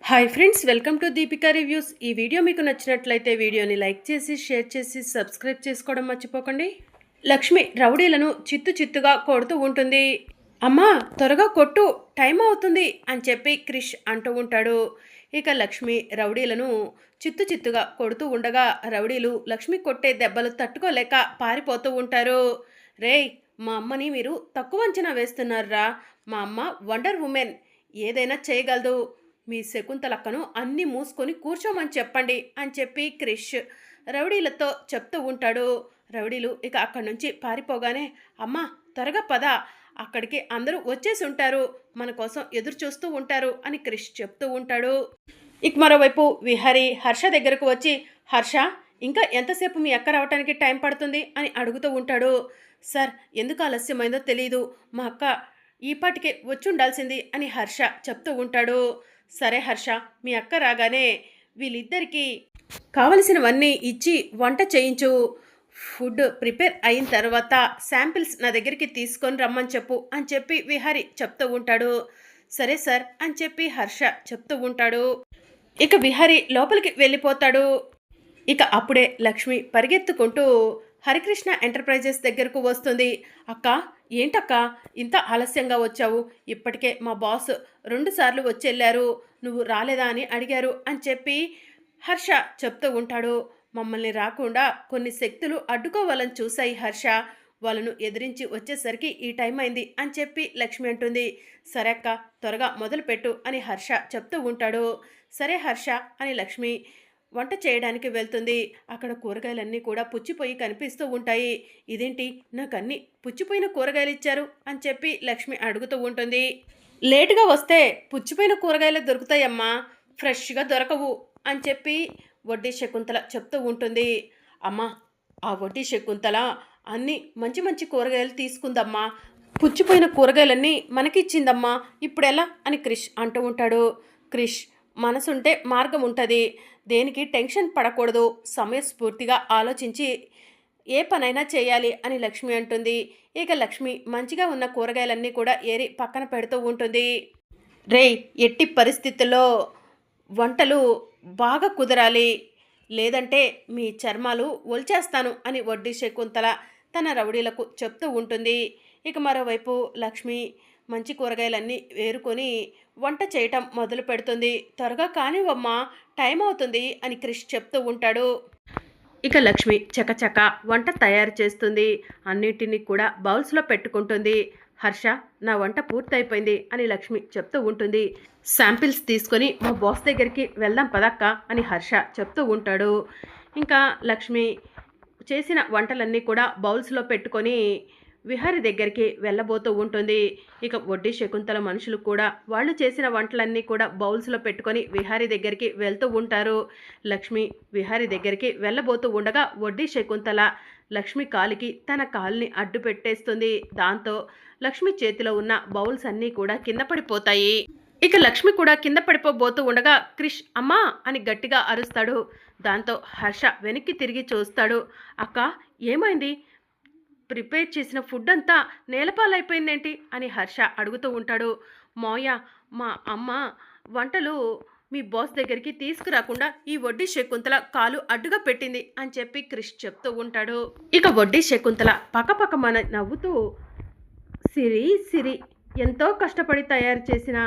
Hi friends, welcome to Deepika reviews. ఈ video మీకు నచ్చినట్లయితే వీడియోని లైక్ చేసి షేర్ చేసి సబ్స్క్రైబ్ చేసుకోవడం మర్చిపోకండి. లక్ష్మి రౌడీలను చిత్తు చిత్తుగా కొడుతూ ఉంటుంది. అమ్మా త్వరగా కొట్టు, టైం అవుతుంది అని చెప్పి క్రిష్ అంటూ ఉంటాడు. ఇక లక్ష్మి రౌడీలను చిత్తు చిత్తుగా కొడుతూ ఉండగా రౌడీలు లక్ష్మి కొట్టే దెబ్బలు తట్టుకోలేక పారిపోతూ ఉంటారు. రేయ్, మా అమ్మని మీరు తక్కువ అంచనా వేస్తున్నారా? మా అమ్మ వండర్ ఉమెన్, ఏదైనా చేయగలదు. మీ శకుంతలక్కను అన్నీ మూసుకొని కూర్చోమని చెప్పండి అని చెప్పి క్రిష్ రౌడీలతో చెప్తూ ఉంటాడు. రౌడీలు ఇక అక్కడి నుంచి పారిపోగానే, అమ్మ త్వరగా పద, అక్కడికి అందరూ వచ్చేసి ఉంటారు, మన కోసం ఎదురు చూస్తూ ఉంటారు అని క్రిష్ చెప్తూ ఉంటాడు. ఇక మరోవైపు విహారీ హర్ష దగ్గరకు వచ్చి, హర్ష ఇంకా ఎంతసేపు మీ అక్క రావటానికి టైం పడుతుంది అని అడుగుతూ ఉంటాడు. సార్, ఎందుకు ఆలస్యమైందో తెలియదు, మా అక్క ఈపాటికే వచ్చి ఉండాల్సింది అని హర్ష చెప్తూ ఉంటాడు. సరే హర్ష, మీ అక్క రాగానే వీళ్ళిద్దరికీ కావలసినవన్నీ ఇచ్చి వంట చేయించు. ఫుడ్ ప్రిపేర్ అయిన తర్వాత శాంపిల్స్ నా దగ్గరికి తీసుకొని రమ్మని చెప్పు అని చెప్పి విహారీ చెప్తూ ఉంటాడు. సరే సార్ అని చెప్పి హర్ష చెప్తూ ఉంటాడు. ఇక విహారీ లోపలికి వెళ్ళిపోతాడు. ఇక అప్పుడే లక్ష్మి పరిగెత్తుకుంటూ హరికృష్ణ ఎంటర్ప్రైజెస్ దగ్గరకు వస్తుంది. అక్క, ఏంటక్క ఇంత ఆలస్యంగా వచ్చావు? ఇప్పటికే మా బాస్ 2 సార్లు వచ్చెళ్ళారు, నువ్వు రాలేదా అని అడిగారు అని చెప్పి హర్ష చెప్తూ ఉంటాడు. మమ్మల్ని రాకుండా కొన్ని శక్తులు అడ్డుకోవాలని చూశాయి హర్ష, వాళ్ళను ఎదిరించి వచ్చేసరికి ఈ టైం అయింది అని చెప్పి లక్ష్మి అంటుంది. సరే అక్క, త్వరగా మొదలుపెట్టు అని హర్ష చెప్తూ ఉంటాడు. సరే హర్ష అని లక్ష్మి వంట చేయడానికి వెళ్తుంది. అక్కడ కూరగాయలన్నీ కూడా పుచ్చిపోయి కనిపిస్తూ ఉంటాయి. ఇదేంటి, నాకు అన్నీ పుచ్చిపోయిన కూరగాయలు ఇచ్చారు అని చెప్పి లక్ష్మి అడుగుతూ ఉంటుంది. లేటుగా వస్తే పుచ్చిపోయిన కూరగాయలు దొరుకుతాయమ్మా, ఫ్రెష్గా దొరకవు అని చెప్పి వడ్డీ శకుంతల చెప్తూ ఉంటుంది. అమ్మా, ఆ వడ్డీ శకుంతల అన్నీ మంచి మంచి కూరగాయలు తీసుకుందమ్మా, పుచ్చిపోయిన కూరగాయలన్నీ మనకిచ్చిందమ్మా, ఇప్పుడెలా అని క్రిష్ అంటూ ఉంటాడు. క్రిష్, మనసుంటే మార్గం ఉంటుంది, దేనికి టెన్షన్ పడకూడదు, సమయస్ఫూర్తిగా ఆలోచించి ఏ పనైనా చేయాలి అని లక్ష్మి అంటుంది. ఇక లక్ష్మి మంచిగా ఉన్న కూరగాయలన్నీ కూడా ఏరి పక్కన పెడుతూ ఉంటుంది. రేయ్, ఎట్టి పరిస్థితుల్లో వంటలు బాగా కుదరాలి, లేదంటే మీ చర్మాలు ఒలిచేస్తాను అని వడ్డీ శకుంతల తన రౌడీలకు చెప్తూ ఉంటుంది. ఇక మరోవైపు లక్ష్మి మంచి కూరగాయలన్నీ వేరుకొని వంట చేయటం మొదలు పెడుతుంది. త్వరగా కానివమ్మా, టైం అవుతుంది అని క్రిష్ చెప్తూ ఉంటాడు. ఇక లక్ష్మి చకచక వంట తయారు చేస్తుంది. అన్నిటినీ కూడా బౌల్స్లో పెట్టుకుంటుంది. హర్ష, నా వంట పూర్తయిపోయింది అని లక్ష్మి చెప్తూ ఉంటుంది. శాంపిల్స్ తీసుకొని మా బాస్ దగ్గరికి వెళ్దాం పదక్క అని హర్ష చెప్తూ ఉంటాడు. ఇంకా లక్ష్మి చేసిన వంటలన్నీ కూడా బౌల్స్లో పెట్టుకొని విహారీ దగ్గరికి వెళ్ళబోతూ ఉంటుంది. ఇక వడ్డీ శకుంతల మనుషులు కూడా వాళ్ళు చేసిన వంటలన్నీ కూడా బౌల్స్లో పెట్టుకొని విహారీ దగ్గరికి వెళ్తూ ఉంటారు. లక్ష్మి విహారీ దగ్గరికి వెళ్ళబోతూ ఉండగా వడ్డీ శకుంతల లక్ష్మి కాలికి తన కాలుని అడ్డు పెట్టేస్తుంది. దాంతో లక్ష్మి చేతిలో ఉన్న బౌల్స్ అన్నీ కూడా కింద పడిపోతాయి. ఇక లక్ష్మి కూడా కింద పడిపోబోతూ ఉండగా క్రిష్ అమ్మా అని గట్టిగా అరుస్తాడు. దాంతో హర్ష వెనక్కి తిరిగి చూస్తాడు. అక్క, ఏమైంది? ప్రిపేర్ చేసిన ఫుడ్ అంతా నేలపాలైపోయిందేంటి అని హర్ష అడుగుతూ ఉంటాడు. మోయ, మా అమ్మ వంటలు మీ బాస్ దగ్గరికి తీసుకురాకుండా ఈ వడ్డీ శకుంతల కాలు అడ్డుగా పెట్టింది అని చెప్పి క్రిష్ చెప్తూ ఉంటాడు. ఇక వడ్డీ శకుంతల పక్కపక్క మన నవ్వుతూ, సిరి సిరి, ఎంతో కష్టపడి తయారు చేసిన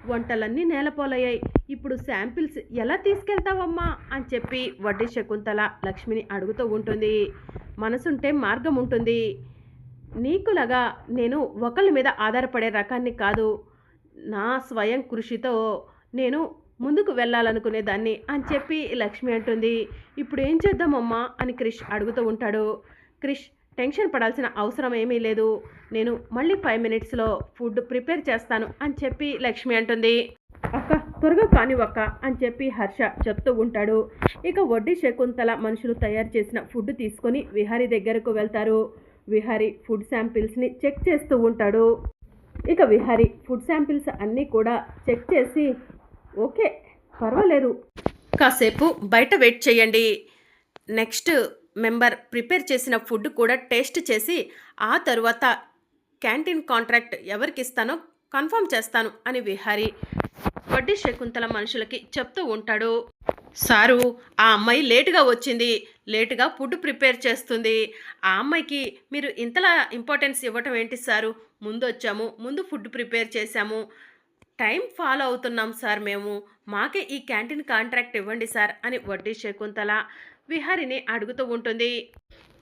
వంటలన్నీ నేలపోలయ్యాయి, ఇప్పుడు శాంపిల్స్ ఎలా తీసుకెళ్తావమ్మా అని చెప్పి వడ్డీ శకుంతల లక్ష్మిని అడుగుతూ ఉంటుంది. మనసుంటే మార్గం ఉంటుంది, నీకులాగా నేను ఒకళ్ళ మీద ఆధారపడే రకాన్ని కాదు, నా స్వయం కృషితో నేను ముందుకు వెళ్ళాలనుకునేదాన్ని అని చెప్పి లక్ష్మి అంటుంది. ఇప్పుడు ఏం చేద్దామమ్మా అని క్రిష్ అడుగుతూ ఉంటాడు. క్రిష్, టెన్షన్ పడాల్సిన అవసరం ఏమీ లేదు, నేను మళ్ళీ 5 మినిట్స్లో ఫుడ్ ప్రిపేర్ చేస్తాను అని చెప్పి లక్ష్మి అంటుంది. అక్క, త్వరగా కానివక్క అని చెప్పి హర్ష చెప్తూ ఉంటాడు. ఇక వడ్డీ శకుంతల మనుషులు తయారు చేసిన ఫుడ్ తీసుకొని విహారీ దగ్గరకు వెళ్తారు. విహారీ ఫుడ్ శాంపిల్స్ని చెక్ చేస్తూ ఉంటాడు. ఇక విహారీ ఫుడ్ శాంపిల్స్ అన్నీ కూడా చెక్ చేసి, ఓకే పర్వాలేదు, కాసేపు బయట వెయిట్ చేయండి, నెక్స్ట్ మెంబర్ ప్రిపేర్ చేసిన ఫుడ్ కూడా టేస్ట్ చేసి ఆ తరువాత క్యాంటీన్ కాంట్రాక్ట్ ఎవరికి ఇస్తానో కన్ఫర్మ్ చేస్తాను అని విహారీ వడ్డీ శకుంతల మనుషులకి చెప్తూ ఉంటాడు. సారు, ఆ అమ్మాయి లేటుగా వచ్చింది, లేటుగా ఫుడ్ ప్రిపేర్ చేస్తుంది. ఆ అమ్మాయికి మీరు ఇంతలా ఇంపార్టెన్స్ ఇవ్వటం ఏంటి సారు? ముందు వచ్చాము, ముందు ఫుడ్ ప్రిపేర్ చేశాము, టైం ఫాలో అవుతున్నాం సార్ మేము. మాకే ఈ క్యాంటీన్ కాంట్రాక్ట్ ఇవ్వండి సార్ అని వడ్డీ శకుంతల విహారిని అడుగుతూ ఉంటుంది.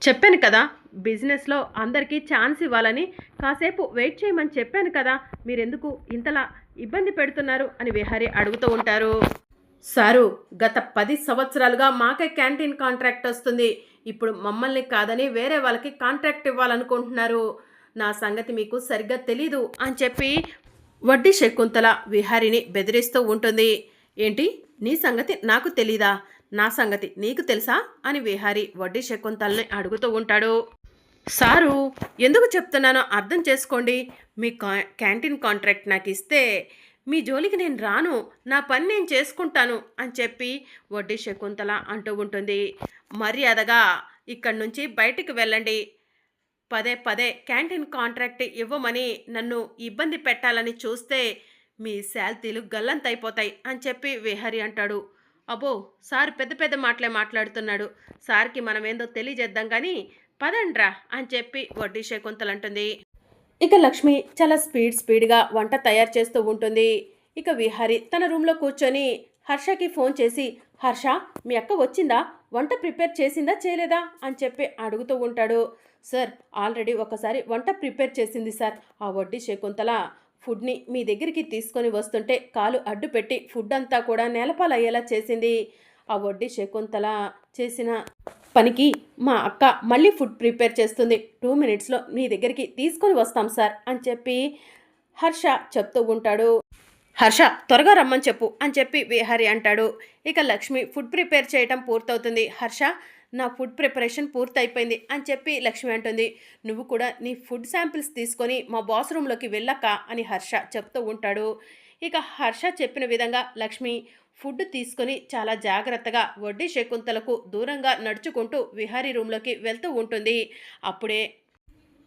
చెప్పాను కదా, బిజినెస్లో అందరికీ ఛాన్స్ ఇవ్వాలని. కాసేపు వెయిట్ చేయమని చెప్పాను కదా, మీరెందుకు ఇంతలా ఇబ్బంది పెడుతున్నారు అని విహారి అడుగుతూ ఉంటారు. సారు, గత 10 సంవత్సరాలుగా మాకే క్యాంటీన్ కాంట్రాక్ట్ వస్తుంది. ఇప్పుడు మమ్మల్ని కాదని వేరే వాళ్ళకి కాంట్రాక్ట్ ఇవ్వాలనుకుంటున్నారు. నా సంగతి మీకు సరిగ్గా తెలీదు అని చెప్పి వడ్డీ శకుంతల విహారిని బెదిరిస్తూ ఉంటుంది. ఏంటి, నీ సంగతి నాకు తెలీదా, నా సంగతి నీకు తెలుసా అని విహారి వడ్డీ శకుంతలని అడుగుతూ ఉంటాడు. సారు, ఎందుకు చెప్తున్నానో అర్థం చేసుకోండి. మీ క్యాంటీన్ కాంట్రాక్ట్ నాకు ఇస్తే మీ జోలికి నేను రాను, నా పని నేను చేసుకుంటాను అని చెప్పి వడ్డీ శకుంతల అంటూ ఉంటుంది. మర్యాదగా ఇక్కడి నుంచి బయటికి వెళ్ళండి. పదే పదే క్యాంటీన్ కాంట్రాక్ట్ ఇవ్వమని నన్ను ఇబ్బంది పెట్టాలని చూస్తే మీ శాల్తీలు గల్లంతైపోతాయి అని చెప్పి విహారి అంటాడు. అబ్బో, సార్ పెద్ద పెద్ద మాటలే మాట్లాడుతున్నాడు, సార్కి మనం ఏందో తెలియజేద్దాం కానీ పదండ్రా అని చెప్పి వడ్డీ శకుంతల అంటుంది. ఇక లక్ష్మి చాలా స్పీడ్గా వంట తయారు చేస్తూ ఉంటుంది. ఇక విహారి తన రూమ్లో కూర్చొని హర్షకి ఫోన్ చేసి, హర్ష, మీ అక్క వచ్చిందా, వంట ప్రిపేర్ చేసిందా చేయలేదా అని చెప్పి అడుగుతూ ఉంటాడు. సార్, ఆల్రెడీ ఒకసారి వంట ప్రిపేర్ చేసింది సార్. ఆ వడ్డీ శకుంతల ఫుడ్ని మీ దగ్గరికి తీసుకొని వస్తుంటే కాలు అడ్డు పెట్టి ఫుడ్ అంతా కూడా నేలపాలయ్యేలా చేసింది. ఆ వడ్డీ శకుంతల చేసిన పనికి మా అక్క మళ్ళీ ఫుడ్ ప్రిపేర్ చేస్తుంది. 2 మినిట్స్లో మీ దగ్గరికి తీసుకొని వస్తాం సార్ అని చెప్పి హర్ష చెప్తూ ఉంటాడు. హర్ష, త్వరగా రమ్మని చెప్పు అని చెప్పి విహారి అంటాడు. ఇక లక్ష్మి ఫుడ్ ప్రిపేర్ చేయటం పూర్తవుతుంది. హర్ష, నా ఫుడ్ ప్రిపరేషన్ పూర్తయిపోయింది అని చెప్పి లక్ష్మి అంటుంది. నువ్వు కూడా నీ ఫుడ్ శాంపిల్స్ తీసుకొని మా బాస్ రూమ్లోకి వెళ్ళక్క అని హర్ష చెప్తూ ఉంటాడు. ఇక హర్ష చెప్పిన విధంగా లక్ష్మి ఫుడ్ తీసుకొని చాలా జాగ్రత్తగా వడ్డీ శకుంతలకు దూరంగా నడుచుకుంటూ విహారీ రూమ్లోకి వెళ్తూ ఉంటుంది. అప్పుడే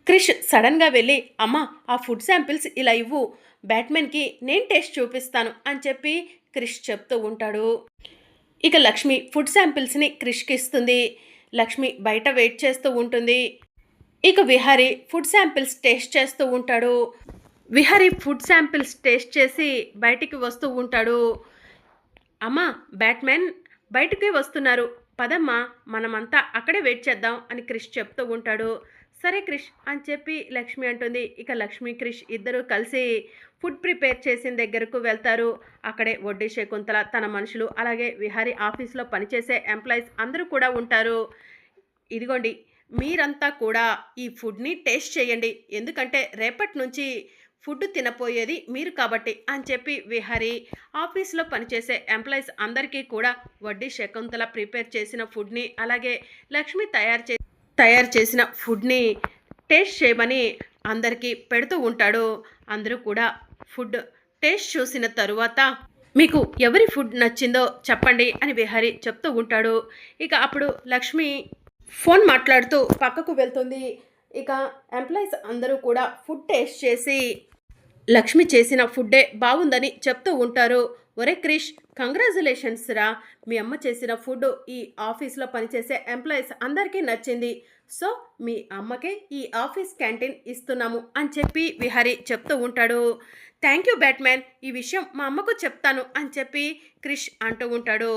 క్రిష్ సడన్గా వెళ్ళి, అమ్మ, ఆ ఫుడ్ శాంపిల్స్ ఇలా ఇవ్వు, బ్యాట్మెన్కి నేను టేస్ట్ చూపిస్తాను అని చెప్పి క్రిష్ చెప్తూ ఉంటాడు. ఇక లక్ష్మి ఫుడ్ శాంపిల్స్ని క్రిష్కి ఇస్తుంది. లక్ష్మి బయట వెయిట్ చేస్తూ ఉంటుంది. ఇక విహారీ ఫుడ్ శాంపిల్స్ టేస్ట్ చేస్తూ ఉంటాడు. విహారీ ఫుడ్ శాంపిల్స్ టేస్ట్ చేసి బయటికి వస్తూ ఉంటాడు. అమ్మా, బ్యాట్మెన్ బయటికి వస్తున్నారు, పదమ్మా, మనమంతా అక్కడే వెయిట్ చేద్దాం అని క్రిష్ చెప్తూ ఉంటాడు. సరే క్రిష్ అని చెప్పి లక్ష్మి అంటుంది. ఇక లక్ష్మి క్రిష్ ఇద్దరు కలిసి ఫుడ్ ప్రిపేర్ చేసిన దగ్గరకు వెళ్తారు. అక్కడే వడ్డీ శకుంతల, తన మనుషులు, అలాగే విహారీ ఆఫీస్లో పనిచేసే ఎంప్లాయీస్ అందరూ కూడా ఉంటారు. ఇదిగోండి, మీరంతా కూడా ఈ ఫుడ్ని టేస్ట్ చేయండి, ఎందుకంటే రేపటి నుంచి ఫుడ్ తినపోయేది మీరు కాబట్టి అని చెప్పి విహారీ ఆఫీస్లో పనిచేసే ఎంప్లాయీస్ అందరికీ కూడా వడ్డీ శకుంతల ప్రిపేర్ చేసిన ఫుడ్ని, అలాగే లక్ష్మి తయారు చేసిన ఫుడ్ని టేస్ట్ చేయమని అందరికీ పెడుతూ ఉంటాడు. అందరూ కూడా ఫుడ్ టేస్ట్ చూసిన తరువాత మీకు ఎవరి ఫుడ్ నచ్చిందో చెప్పండి అని విహారీ చెప్తూ ఉంటాడు. ఇక అప్పుడు లక్ష్మి ఫోన్ మాట్లాడుతూ పక్కకు వెళ్తుంది. ఇక ఎంప్లాయీస్ అందరూ కూడా ఫుడ్ టేస్ట్ చేసి లక్ష్మి చేసిన ఫుడ్డే బాగుందని చెప్తూ ఉంటారు. ఒరే క్రిష్, కంగ్రాచులేషన్స్ రా, మీ అమ్మ చేసిన ఫుడ్ ఈ ఆఫీస్లో పనిచేసే ఎంప్లాయీస్ అందరికీ నచ్చింది. సో మీ అమ్మకే ఈ ఆఫీస్ క్యాంటీన్ ఇస్తున్నాము అని చెప్పి విహారీ చెప్తూ ఉంటాడు. థ్యాంక్ యూ బ్యాట్మెన్, ఈ విషయం మా అమ్మకు చెప్తాను అని చెప్పి క్రిష్ అంటూ ఉంటాడు.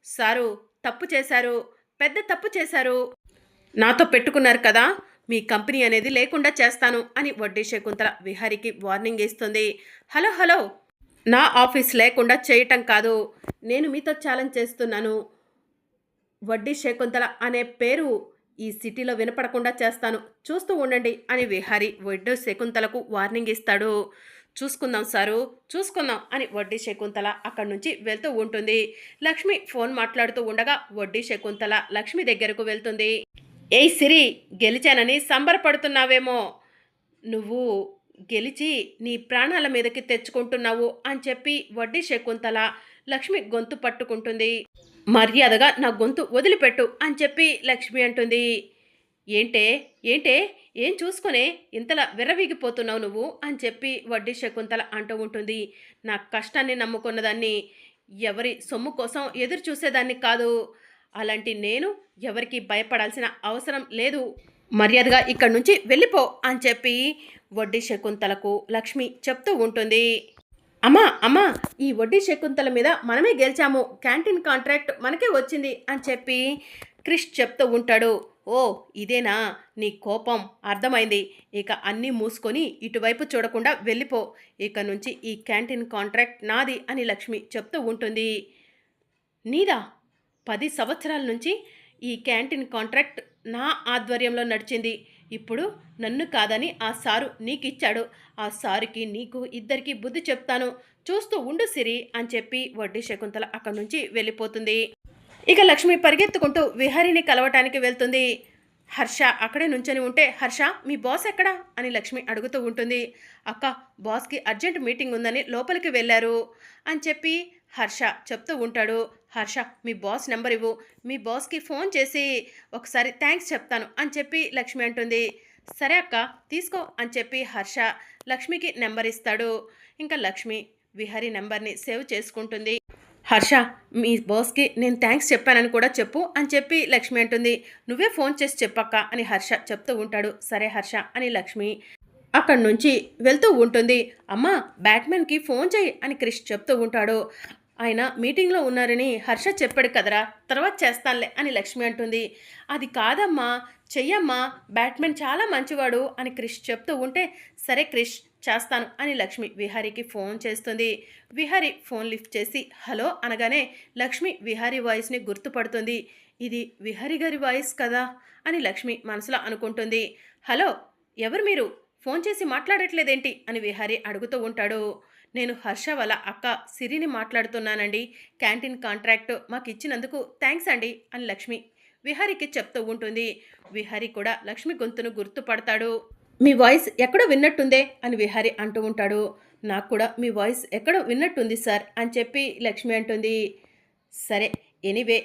సారు, తప్పు చేశారు, పెద్ద తప్పు చేశారు, నాతో పెట్టుకున్నారు కదా, మీ కంపెనీ అనేది లేకుండా చేస్తాను అని వడ్డీ శకుంతల విహారీకి వార్నింగ్ ఇస్తుంది. హలో హలో, నా ఆఫీస్ లేకుండా చేయటం కాదు, నేను మీతో ఛాలెంజ్ చేస్తున్నాను. వడ్డీ శకుంతల అనే పేరు ఈ సిటీలో వినపడకుండా చేస్తాను, చూస్తూ ఉండండి అని విహారీ వడ్డీ శకుంతలకు వార్నింగ్ ఇస్తాడు. చూసుకుందాం సారు, చూసుకుందాం అని వడ్డీ శకుంతల అక్కడి నుంచి వెళ్తూ ఉంటుంది. లక్ష్మి ఫోన్ మాట్లాడుతూ ఉండగా వడ్డీ శకుంతల లక్ష్మి దగ్గరకు వెళ్తుంది. ఏయ్ సిరి, గెలిచానని సంబరపడుతున్నావేమో, నువ్వు గెలిచి నీ ప్రాణాల మీదకి తెచ్చుకుంటున్నావు అని చెప్పి వడ్డీ శకుంతల లక్ష్మి గొంతు పట్టుకుంటుంది. మర్యాదగా నా గొంతు వదిలిపెట్టు అని చెప్పి లక్ష్మి అంటుంది. ఏంటే ఏంటే ఏం చూసుకునే ఇంతలా విర్రవీగిపోతున్నావు నువ్వు అని చెప్పి వడ్డీ శకుంతల అంటూ ఉంటుంది. నా కష్టాన్ని నమ్ముకున్నదాన్ని ఎవరి సొమ్ము కోసం ఎదురు చూసేదాన్ని కాదు. అలాంటి నేను ఎవరికి భయపడాల్సిన అవసరం లేదు. మర్యాదగా ఇక్కడి నుంచి వెళ్ళిపో అని చెప్పి వడ్డీ శకుంతలకు లక్ష్మి చెప్తూ ఉంటుంది. అమ్మా అమ్మా, ఈ వడ్డీ శకుంతల మీద మనమే గెలిచాము, క్యాంటీన్ కాంట్రాక్ట్ మనకే వచ్చింది అని చెప్పి క్రిష్ చెప్తూ ఉంటాడు. ఓ ఇదేనా నీ కోపం, అర్థమైంది. ఇక అన్నీ మూసుకొని ఇటువైపు చూడకుండా వెళ్ళిపో. ఇక నుంచి ఈ క్యాంటీన్ కాంట్రాక్ట్ నాది అని లక్ష్మి చెప్తూ ఉంటుంది. నీదా? 10 సంవత్సరాల నుంచి ఈ క్యాంటీన్ కాంట్రాక్ట్ నా ఆధ్వర్యంలో నడిచింది. ఇప్పుడు నన్ను కాదని ఆ సారు నీకిచ్చాడు. ఆ సారుకి నీకు ఇద్దరికి బుద్ధి చెప్తాను, చూస్తూ ఉండు సిరి అని చెప్పి వడ్డీ శకుంతల అక్కడి నుంచి వెళ్ళిపోతుంది. ఇక లక్ష్మి పరిగెత్తుకుంటూ విహారిని కలవటానికి వెళ్తుంది. హర్ష అక్కడే నుంచొని ఉంటే, హర్ష మీ బాస్ ఎక్కడా అని లక్ష్మి అడుగుతూ ఉంటుంది. అక్క, బాస్కి అర్జెంట్ మీటింగ్ ఉందని లోపలికి వెళ్ళారు అని చెప్పి హర్ష చెప్తూ ఉంటాడు. హర్ష మీ బాస్ నెంబర్ ఇవ్వు, మీ బాస్కి ఫోన్ చేసి ఒకసారి థ్యాంక్స్ చెప్తాను అని చెప్పి లక్ష్మి అంటుంది. సరే అక్క తీసుకో అని చెప్పి హర్ష లక్ష్మికి నెంబర్ ఇస్తాడు. ఇంకా లక్ష్మి విహారీ నెంబర్ని సేవ్ చేసుకుంటుంది. హర్ష మీ బాస్కి నేను థ్యాంక్స్ చెప్పానని కూడా చెప్పు అని చెప్పి లక్ష్మి అంటుంది. నువ్వే ఫోన్ చేసి చెప్పక్క అని హర్ష చెప్తూ ఉంటాడు. సరే హర్ష అని లక్ష్మి అక్కడి నుంచి వెళ్తూ ఉంటుంది. అమ్మా బ్యాట్మెన్కి ఫోన్ చేయి అని క్రిష్ చెప్తూ ఉంటాడు. ఆయన మీటింగ్లో ఉన్నారని హర్ష చెప్పాడు కదరా, తర్వాత చేస్తానులే అని లక్ష్మి అంటుంది. అది కాదమ్మా, చెయ్యమ్మా, బ్యాట్మెన్ చాలా మంచివాడు అని క్రిష్ చెప్తూ ఉంటే, సరే క్రిష్ చేస్తాను అని లక్ష్మి విహారీకి ఫోన్ చేస్తుంది. విహారీ ఫోన్ లిఫ్ట్ చేసి హలో అనగానే లక్ష్మి విహారీ వాయిస్ని గుర్తుపడుతుంది. ఇది విహారీ గారి వాయిస్ కదా అని లక్ష్మి మనసులో అనుకుంటుంది. హలో ఎవరు మీరు, ఫోన్ చేసి మాట్లాడట్లేదేంటి అని విహారీ అడుగుతూ ఉంటాడు. నేను హర్ష వాళ్ళ అక్క సిరిని మాట్లాడుతున్నానండి, క్యాంటీన్ కాంట్రాక్ట్ మాకు ఇచ్చినందుకు థ్యాంక్స్ అండి అని లక్ష్మి విహారీకి చెప్తూ ఉంటుంది. విహారీ కూడా లక్ష్మి గొంతును గుర్తుపడతాడు. మీ వాయిస్ ఎక్కడో విన్నట్టుందే అని విహారీ అంటూ ఉంటాడు. నాకు కూడా మీ వాయిస్ ఎక్కడో విన్నట్టుంది సార్ అని చెప్పి లక్ష్మి అంటుంది. సరే ఎనీవే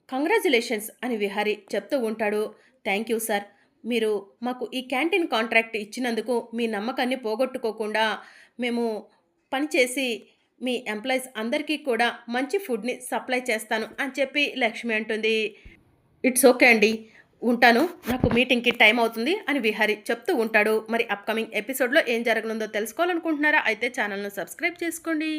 కంగ్రాచులేషన్స్ అని విహారీ చెప్తూ ఉంటాడు. థ్యాంక్ యూ సార్, మీరు మాకు ఈ క్యాంటీన్ కాంట్రాక్ట్ ఇచ్చినందుకు మీ నమ్మకాన్ని పోగొట్టుకోకుండా మేము పనిచేసి మీ ఎంప్లాయీస్ అందరికీ కూడా మంచి ఫుడ్ని సప్లై చేస్తాను అని చెప్పి లక్ష్మి అంటుంది. ఇట్స్ ఓకే అండి, ఉంటాను, నాకు మీటింగ్కి టైం అవుతుంది అని విహారీ చెప్తూ ఉంటాడు. మరి అప్కమింగ్ ఎపిసోడ్లో ఏం జరగనుందో తెలుసుకోవాలనుకుంటున్నారా? అయితే ఛానల్ను సబ్స్క్రైబ్ చేసుకోండి.